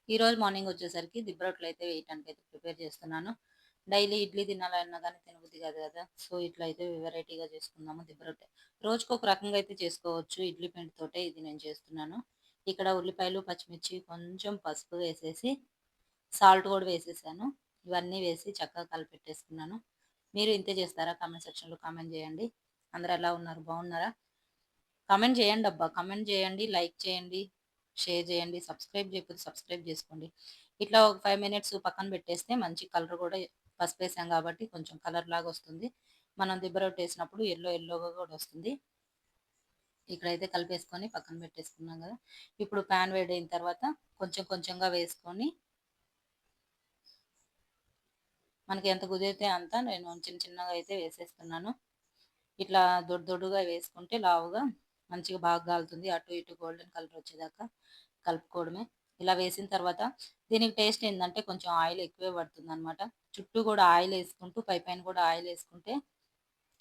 ఈరోజు మార్నింగ్ వచ్చేసరికి దిబ్బ రొట్టెలైతే వేయటానికైతే ప్రిపేర్ చేస్తున్నాను. డైలీ ఇడ్లీ తినాలన్నా గానీ తినబుద్ధి కాదు కదా! సో, ఇట్లా అయితే వెరైటీగా చేసుకుందాము దిబ్బ రొట్టె. రోజుకొక రకంగా అయితే చేసుకోవచ్చు. ఇడ్లీ పిండితోటే ఇది నేను చేస్తున్నాను. ఇక్కడ ఉల్లిపాయలు, పచ్చిమిర్చి, కొంచెం పసుపు వేసేసి, సాల్ట్ కూడా వేసేసాను. ఇవన్నీ వేసి చక్కగా కలిపెట్టేసుకున్నాను. మీరు ఇంతే చేస్తారా? కామెంట్ సెక్షన్‌లో కామెంట్ చేయండి. అందరూ ఎలా ఉన్నారు? బాగున్నారా? కామెంట్ చేయండబ్బా! కామెంట్ చేయండి, లైక్ చేయండి, షేర్ చేయండి. సబ్స్క్రైబ్ చేయకపోతే సబ్స్క్రైబ్ చేసుకోండి. ఇట్లా ఒక 5 మినిట్స్ పక్కన పెట్టేస్తే మంచి కలర్ కూడా పసుపేసాం కాబట్టి కొంచెం కలర్ లాగా వస్తుంది. మనం దిబ్బ రొట్టేసినప్పుడు యెల్లోగా కూడా వస్తుంది. ఇక్కడైతే కలిపేసుకొని పక్కన పెట్టేసుకున్నాం కదా! ఇప్పుడు పాన్ వేడైన తర్వాత కొంచెం కొంచెంగా వేసుకొని మనకి ఎంత కుదిరితే అంత నేను చిన్న చిన్నగా అయితే వేసేస్తున్నాను. ఇట్లా దొడ్డుగా వేసుకుంటే లావుగా మంచిగా బాగా కాలుతుంది. అటు ఇటు గోల్డెన్ కలర్ వచ్చేదాకా కలుపుకోవడమే. ఇలా వేసిన తర్వాత దీనికి టేస్ట్ ఏందంటే కొంచెం ఆయిల్ ఎక్కువే పడుతుందనమాట. చుట్టూ కూడా ఆయిల్ వేసుకుంటూ పైపైన కూడా ఆయిల్ వేసుకుంటే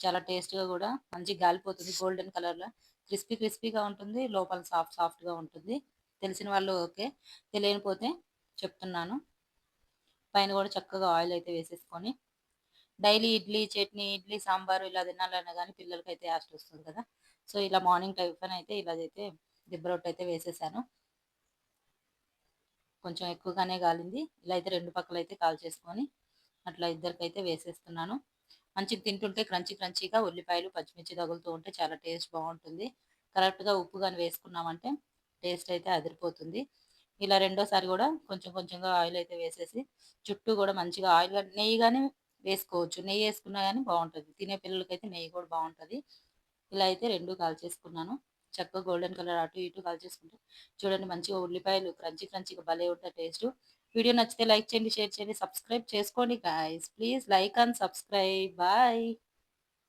చాలా టేస్ట్‌గా కూడా మంచిగా గాలిపోతుంది. గోల్డెన్ కలర్‌లో క్రిస్పీగా ఉంటుంది. లోపల సాఫ్ట్‌గా ఉంటుంది. తెలిసిన వాళ్ళు ఓకే. తెలియకపోతే చెప్తున్నాను. పైన కూడా చక్కగా ఆయిల్ అయితే వేసేసుకొని డైలీ ఇడ్లీ, చట్నీ, ఇడ్లీ సాంబారు ఇలా తినాలన్నా గానీ పిల్లలకైతే యాస్టొస్తుంది కదా! సో, ఇలా మార్నింగ్ టిఫిన్ అయితే ఇలాగైతే దిబ్బ రొట్టె అయితే వేసేసాను. కొంచెం ఎక్కువగానే గాలింది. ఇలా అయితే 2 పక్కలైతే కాల్చేసుకొని అట్లా ఇద్దరికైతే వేసేస్తున్నాను. మంచిగా తింటుంటే క్రంచీగా ఉల్లిపాయలు, పచ్చిమిర్చి తగులుతూ ఉంటే చాలా టేస్ట్ బావుంటుంది. కరెక్ట్‌గా ఉప్పు గాని వేసుకున్నామంటే టేస్ట్ అయితే అదిరిపోతుంది. ఇలా రెండోసారి గూడా కొంచెం కొంచెంగా ఆయిల్ అయితే వేసేసి చుట్టూ గూడా మంచిగా ఆయిల్ గాని నెయ్యి గాని వేసుకోవచ్చు. నెయ్యేసుకున్నా గాని బావుంటది. తినే పిల్లలకైతే నెయ్యి కూడా బావుంటది. ఇలా అయితే 2 కాల్చేసుకున్నాను. చక్కగా గోల్డెన్ కలర్ అటు ఇటు కాల్చేసుకుంటే చూడండి మంచిగా ఉల్లిపాయలు క్రంచీగా భలే ఉంటది టేస్టు. వీడియో నచ్చితే లైక్ చేయండి, షేర్ చేయండి, సబ్స్క్రైబ్ చేసుకోండి guys. Please like and subscribe. Bye.